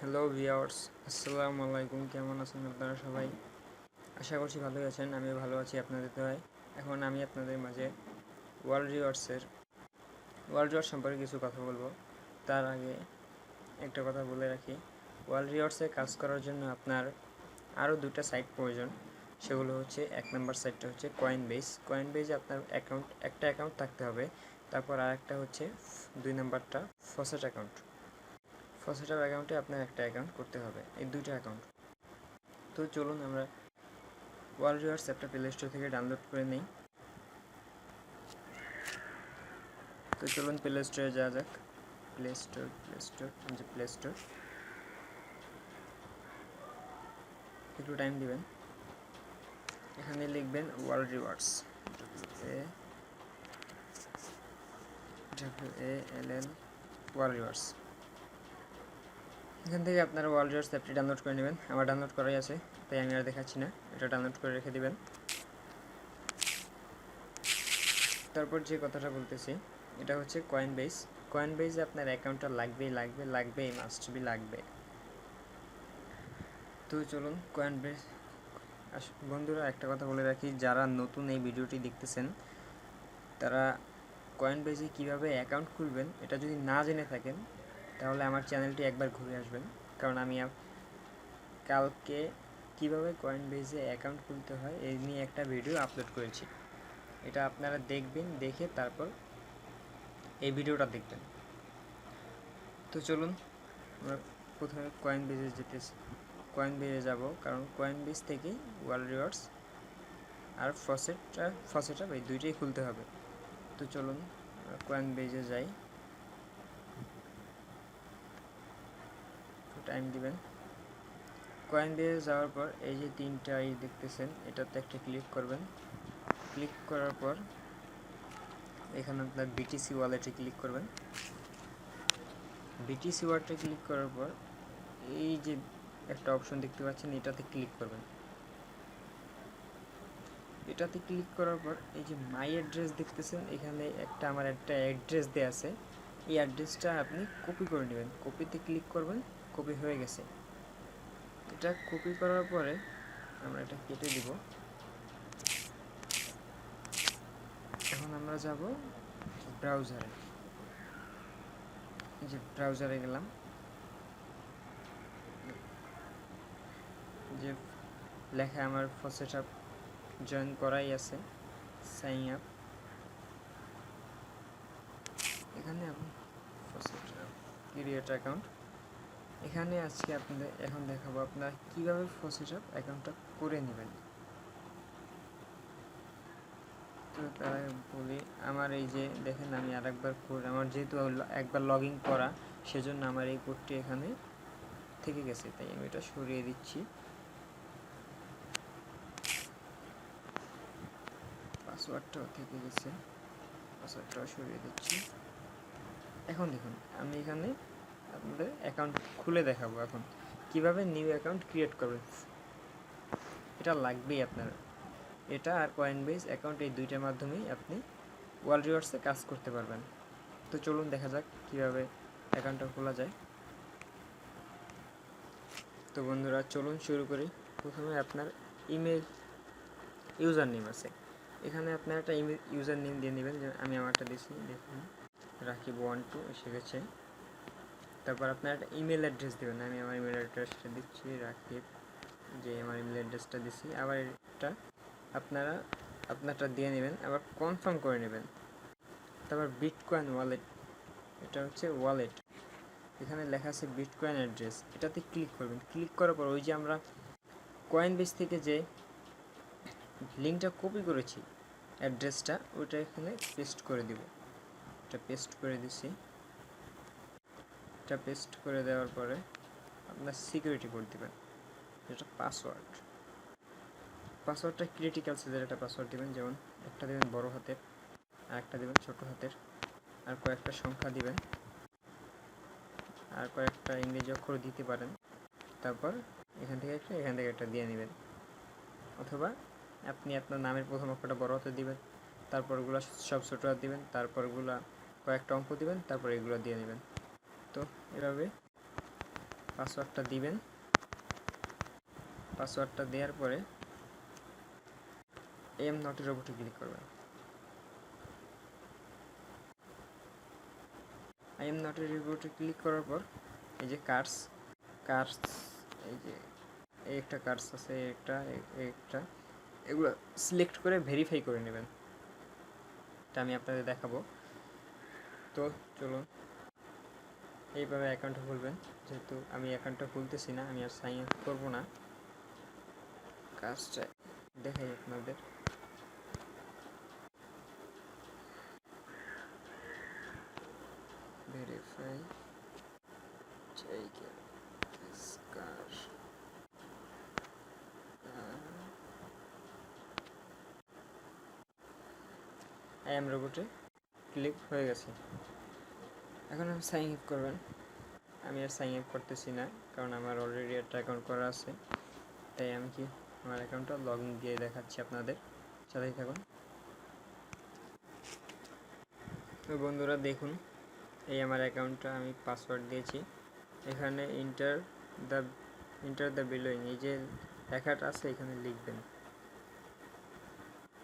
Hello viewers, আসসালামু আলাইকুম। কেমন আছেন আপনারা সবাই? আশা করছি ভালোই আছেন। আমিও ভালো আছি আপনাদের দয়ায়। এখন আমি আপনাদের মাঝে ওয়ার্ল্ড রিওয়ার্স সম্পর্কে কিছু কথা বলবো। তার আগে একটা কথা বলে রাখি, ওয়ার্ল্ড রিওয়ার্সে কাজ করার জন্য আপনার আরও দুটো সাইট প্রয়োজন। সেগুলো হচ্ছে, এক নম্বর সাইটটা হচ্ছে কয়েনবেজে আপনার একটা অ্যাকাউন্ট থাকতে হবে। তারপর আর একটা হচ্ছে 2 নাম্বারটা ফসেটার অ্যাকাউন্টে আপনার একটা অ্যাকাউন্ট করতে হবে, এই দুইটা অ্যাকাউন্ট। তো চলুন আমরা ওয়ার্ল্ড রিওয়ার্স অ্যাপটা প্লে স্টোর থেকে ডাউনলোড করে নিই। তো চলুন প্লে স্টোরে যাওয়া যাক। প্লে স্টোর একটু টাইম দিবেন। এখানে লিখবেন ওয়ার্ল্ড রিওয়ার্স, WALL ওয়ার্ল্ড রিওয়ার্স। এখান থেকে আপনারা ওয়ার্ল্ড রিওয়ার্স অ্যাপটি ডাউনলোড করে নেবেন। আমার ডাউনলোড করাই আছে, তাই আমি আর দেখাচ্ছি না, এটা ডাউনলোড করে রেখে দিবেন। তারপর যে কথাটা বলতেছি, এটা হচ্ছে কয়েনবেজে আপনার অ্যাকাউন্টটা লাগবেই, মাস্ট বি লাগবে। তো চলুন কয়েনবেজ। বন্ধুরা, একটা কথা বলে রাখি, যারা নতুন এই ভিডিওটি দেখতেছেন তারা কয়েনবেজে কীভাবে অ্যাকাউন্ট খুলবেন এটা যদি না জেনে থাকেন, তাহলে আমার চ্যানেলটি একবার ঘুরে আসবেন। কারণ আমি কালকে কীভাবে কয়েনবেজে অ্যাকাউন্ট খুলতে হয় এই নিয়ে একটা ভিডিও আপলোড করেছি। এটা আপনারা দেখবেন, দেখে তারপর এই ভিডিওটা দেখবেন। তো চলুন আমরা প্রথমে কয়েনবেজে যাব, কারণ কয়েনবেজ থেকেই ওয়ার্ল্ড রিওয়ার্ডস আর ফসেটআপ এই দুইটাই খুলতে হবে। তো চলুন কয়েনবেজে যাই, টাইম দিবেন। কয়েনবেজে যাওয়ার পর এই যে তিনটা দেখতেছেন, এটাতে একটা ক্লিক করবেন। ক্লিক করার পর এখানে আপনার বিটিসি ওয়ালেটে ক্লিক করবেন। বিটিসি ওয়ালেটে ক্লিক করার পর এই যে একটা অপশন দেখতে পাচ্ছেন, এটাতে ক্লিক করবেন। এটাতে ক্লিক করার পর এই যে মাই অ্যাড্রেস দেখতেছেন, এখানে আমার একটা অ্যাড্রেস দেওয়া আছে। এই অ্যাড্রেসটা আপনি কপি করে নেবেন। কপিতে ক্লিক করবেন, কপি হয়ে গেছে। এটা কপি করার পরে আমরা এটা কেটে দিব। এখন আমরা যাব ব্রাউজারে। এই যে ব্রাউজারে গেলাম, যে লেখা আমার ফসেটআপ জয়েন করাই আছে, সাইন আপ। এখানে আপনি ফসেটআপ ক্রিয়েট অ্যাকাউন্ট, এখানে আজকে আপনাদের এখন দেখাবো আপনারা কীভাবে ফসেটআপ অ্যাকাউন্টটা করে নেবেন। তো তারা বলি, আমার এই যে দেখেন, আমি আরেকবার আমার যেহেতু একবার লগ ইন করা, সেজন্য আমার এই কোডটি এখানে থেকে গেছে, তাই আমি এটা সরিয়ে দিচ্ছি। পাসওয়ার্ডটাও থেকে গেছে, পাসওয়ার্ডটাও সরিয়ে দিচ্ছি। এখন দেখুন, আমি এখানে আপনাদের অ্যাকাউন্ট খুলে দেখাবো এখন কিভাবে নিউ অ্যাকাউন্ট ক্রিয়েট করবেন। এটা লাগবেই আপনার, এটা আর কয়েনবেজ অ্যাকাউন্ট, এই দুইটার মাধ্যমেই আপনি ওয়ার্ল্ড রিওয়ার্ডসে কাজ করতে পারবেন। তো চলুন দেখা যাক কীভাবে অ্যাকাউন্টটা খোলা যায়। তো বন্ধুরা চলুন শুরু করি। প্রথমে আপনার ইমেল ইউজার নেম আছে, এখানে আপনার একটা ইউজার নেম দিয়ে নেবেন। যে আমি আমারটা দিচ্ছি, দেখুন রাকিব12 এসে গেছে। তারপর আপনার একটা ইমেল অ্যাড্রেস দেবেন। আমি আমার ইমেল অ্যাড্রেসটা দিচ্ছি, রাকিব, যে আমার ইমেল অ্যাড্রেসটা দিচ্ছি। আবার এটা আপনারা আপনারটা দিয়ে নেবেন, আবার কনফার্ম করে নেবেন। তারপর বিটকয়েন ওয়ালেট, এটা হচ্ছে ওয়ালেট, এখানে লেখা আছে বিটকয়েন অ্যাড্রেস, এটাতে ক্লিক করবেন। ক্লিক করার পর ওই যে আমরা কয়েনবেজ থেকে যে লিঙ্কটা কপি করেছি অ্যাড্রেসটা, ওইটা এখানে পেস্ট করে দিব। এটা পেস্ট করে দিছি। এটা পেস্ট করে দেওয়ার পরে আপনার সিকিউরিটি কোড দেবেন, যেটা পাসওয়ার্ডটা ক্রিটিক্যাল সাইজের একটা পাসওয়ার্ড দেবেন। যেমন একটা দেবেন বড় হাতের, আর একটা দেবেন ছোট হাতের, আর কয়েকটা সংখ্যা দিবেন, আর কয়েকটা ইংরেজি অক্ষর দিতে পারেন। তারপর এখান থেকে একটা দিয়ে নেবেন, অথবা আপনি আপনার নামের প্রথম অক্ষরটা বড় হাতে দিবেন, তারপরগুলো সব ছোট হাত দিবেন, তারপরগুলো কয়েকটা অঙ্ক দিবেন, তারপর এগুলো দিয়ে নেবেন। তো এভাবে পাসওয়ার্ডটা দিবেন। পাসওয়ার্ডটা দেওয়ার পরে এম নটের উপরে ক্লিক করবেন। আই এম নটের উপরে ক্লিক করার পর এই যে কার্স এই যে একটা কার্স আছে, একটা এগুলো সিলেক্ট করে ভেরিফাই করে নেবেন। এটা আমি আপনাদের দেখাবো। তো চলুন এইভাবে অ্যাকাউন্টটা খুলবেন। যেহেতু আমি অ্যাকাউন্টটা খুলতেছি না, আমি আর সাইন আপ করবো না, কাজটা দেখাই আপনাদের। ভেরিফাই আই এম রোবটে ক্লিক হয়ে গেছে। এখন আমি সাইন আপ করবেন। আমি আর সাইন আপ করতেছি না, কারণ আমার অলরেডি একটা অ্যাকাউন্ট করা আছে। তাই আমি কি আমার অ্যাকাউন্টটা লগ ইন দিয়ে দেখাচ্ছি আপনাদের, সাথেই থাকুন। তো বন্ধুরা দেখুন, এই আমার অ্যাকাউন্টটা আমি পাসওয়ার্ড দিয়েছি। এখানে ইন্টার দ্য বিলোইং এই যে লেখাটা আছে এখানে লিখবেন।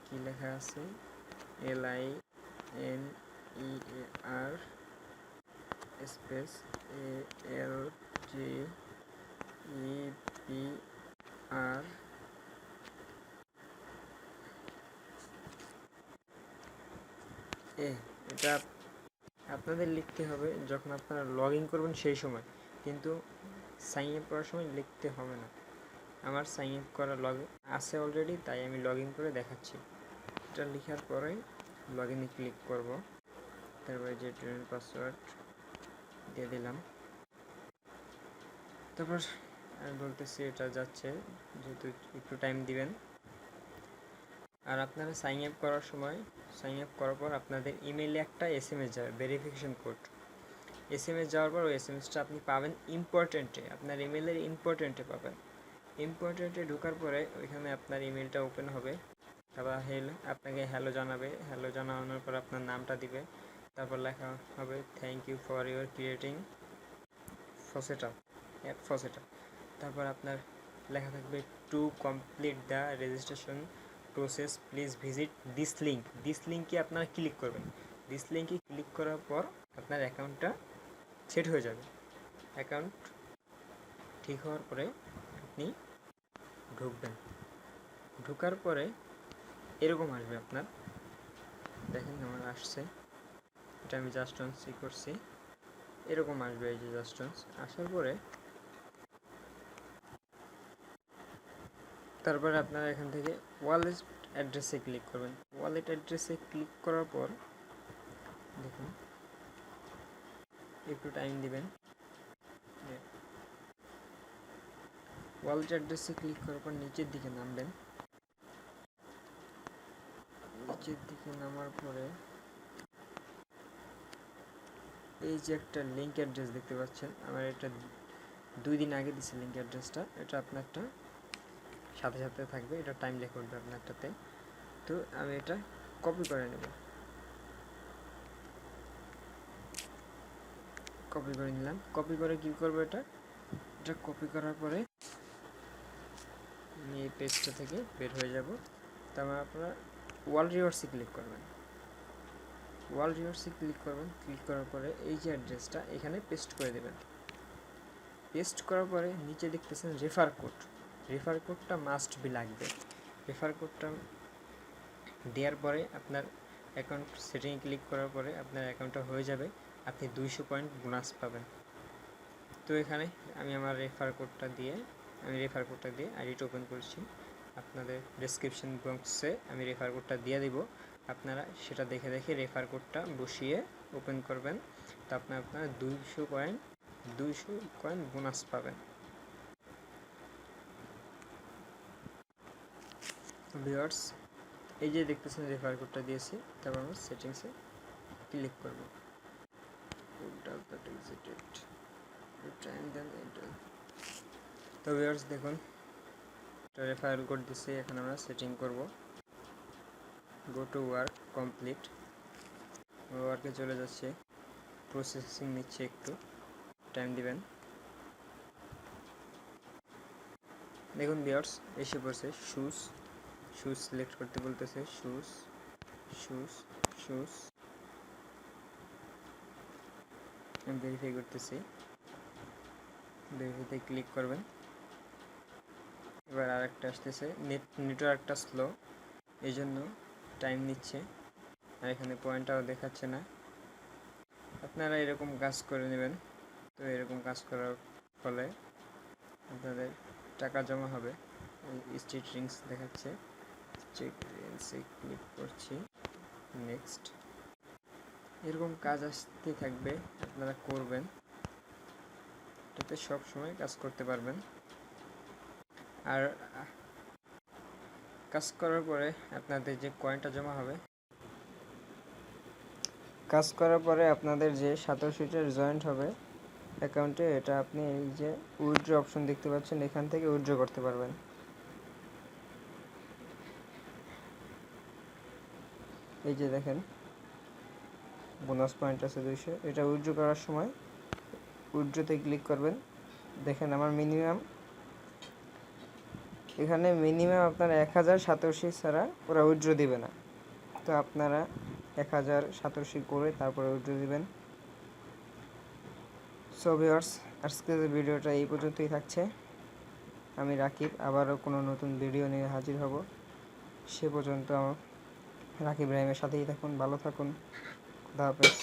কি লেখা আছে? LINEAR স্পেস ALGEPR এটা আপনাদের লিখতে হবে যখন আপনারা লগ ইন করবেন সেই সময়, কিন্তু সাইন আপ করার সময় লিখতে হবে না। আমার সাইন আপ করা আছে অলরেডি, তাই আমি লগ ইন করে দেখাচ্ছি। এটা লেখার পরে লগ ইনে ক্লিক করব। তারপরে যে ট্রেনের পাসওয়ার্ড দিয়ে দিলাম। তারপর আমি বলতেছি এটা যাচ্ছে, যেহেতু একটু টাইম দিবেন। আর আপনারা সাইন আপ করার পর আপনাদের ইমেইলে একটা SMS যাবে, ভেরিফিকেশন কোড। SMS যাওয়ার পর ওই SMSটা আপনি পাবেন ইম্পর্টেন্টে, আপনার ইমেইলের ইম্পর্টেন্টে পাবেন। ইম্পর্টেন্টে ঢোকার পরে ওইখানে আপনার ইমেলটা ওপেন হবে। তারপর আপনাকে হ্যালো জানাবে। হ্যালো জানানোর পর আপনার নামটা দিবে। তারপর লেখা হবে thank you for your creating ফসেটা। তারপর আপনার লেখা থাকবে to complete the registration process please visit this লিঙ্কে আপনারা ক্লিক করবেন। দিস লিঙ্কে ক্লিক করার পর আপনার অ্যাকাউন্টটা সেট হয়ে যাবে। অ্যাকাউন্ট ঠিক হওয়ার পরে আপনি ঢুকবেন। ঢোকার পরে এরকম আসবে আপনার, দেখেন আমার আসছে, এটা আমি জাস্ট ওয়ান্স করছি, এরকম আসবে। এই যে জাস্ট ওয়ান্স আসার পরে তারপরে আপনারা এখান থেকে ওয়ালেট অ্যাড্রেসে ক্লিক করবেন। ওয়ালেট অ্যাড্রেসে ক্লিক করার পর দেখুন একটু টাইম দিবেন। ওয়ালেট অ্যাড্রেসে ক্লিক করার পর নিচের দিকে নামবেন। নিচের দিকে নামার পরে এই যে একটা লিঙ্ক অ্যাড্রেস দেখতে পাচ্ছেন, আমার এটা 2 দিন আগে দিছে লিঙ্ক অ্যাড্রেসটা। এটা আপনারটা সাথে সাথে থাকবে, এটা টাইম লেখা উঠবে আপনারটাতে। তো আমি এটা কপি করে নেব। কপি করে নিলাম। কপি করে কি করব, এটা কপি করার পরে আমি এই পেজটা থেকে বের হয়ে যাব। তারপর আপনারা ওয়াল রিভার্সে ক্লিক করবেন। ক্লিক করার পরে এই যে অ্যাড্রেসটা এখানে পেস্ট করে দেবেন। পেস্ট করার পরে নিচে দেখতেছেন রেফার কোডটা মাস্ট বি লাগবে। রেফার কোডটা দেওয়ার পরে আপনার অ্যাকাউন্ট সেটিংয়ে ক্লিক করার পরে আপনার অ্যাকাউন্টটা হয়ে যাবে। আপনি 200 পয়েন্ট বোনাস পাবেন। তো এখানে আমি আমার রেফার কোডটা দিয়ে আইডিটা ওপেন করছি। আপনাদের ডেসক্রিপশন বক্সে আমি রেফার কোডটা দিয়ে দিব, আপনারা সেটা দেখে রেফার কোডটা বসিয়ে ওপেন করবেন। তো আপনারা 200 কয়েন বোনাস পাবেন। ভিউয়ার্স এই যে দেখতেছেন রেফার কোডটা দিয়েছি। তারপর আমরা সেটিংসে ক্লিক করব। তো ভিউয়ার্স দেখুন রেফারেল কোড দিচ্ছে। এখন আমরা সেটিং করব। Go to work complete. ওয়ার্কে চলে যাচ্ছে, প্রসেসিং নিচ্ছে, একটু টাইম দিবেন। দেখুন ভিউয়ার্স এসে পড়ছে শুজ সিলেক্ট করতে বলতেছে শুজ আমি ভেরিফাই করতেছি, ভেরিফাইতে ক্লিক করবেন। এবার আরেকটা আসতেছে নেটওয়ার্কটা স্লো, এই জন্য টাইম নিচ্ছে, আর এখানে পয়েন্টটাও দেখাচ্ছে না। আপনারা এরকম কাজ করে নেবেন। তো এরকম কাজ করার ফলে আপনাদের টাকা জমা হবে। স্ট্রিট রিংস দেখাচ্ছে, স্ট্রিট রিংসে ক্লিক করছি, নেক্সট। এরকম কাজ আসতে থাকবে, আপনারা করবেন, এটাতে সব সময় কাজ করতে পারবেন। আর কাজ করার পরে আপনাদের যে কয়েনটা জমা হবে, কাজ করার পরে আপনাদের যে সাতোশিটা জয়েন্ট হবে অ্যাকাউন্টে, এটা আপনি এই যে উইথড্র অপশন দেখতে পাচ্ছেন, এখান থেকে উইথড্র করতে পারবেন। এই যে দেখেন বোনাস পয়েন্ট আছে 200, এটা উইথড্র করার সময় উইথড্রতে ক্লিক করবেন। দেখেন আমার এখানে মিনিমাম আপনার 1000 সাতোশি ছাড়া ওরা উইথড্র দিবে না। তো আপনারা 1000 সাতোশি করে তারপরে উইথড্র দিবেন। সো ভিউয়ার্স, আজকের ভিডিওটা এই পর্যন্তই থাকছে। আমি রাকিব, আবারও কোনো নতুন ভিডিও নিয়ে হাজির হব। সে পর্যন্ত রাকিব রাহিমের সাথেই থাকুন, ভালো থাকুন, খুদা হাফেজ।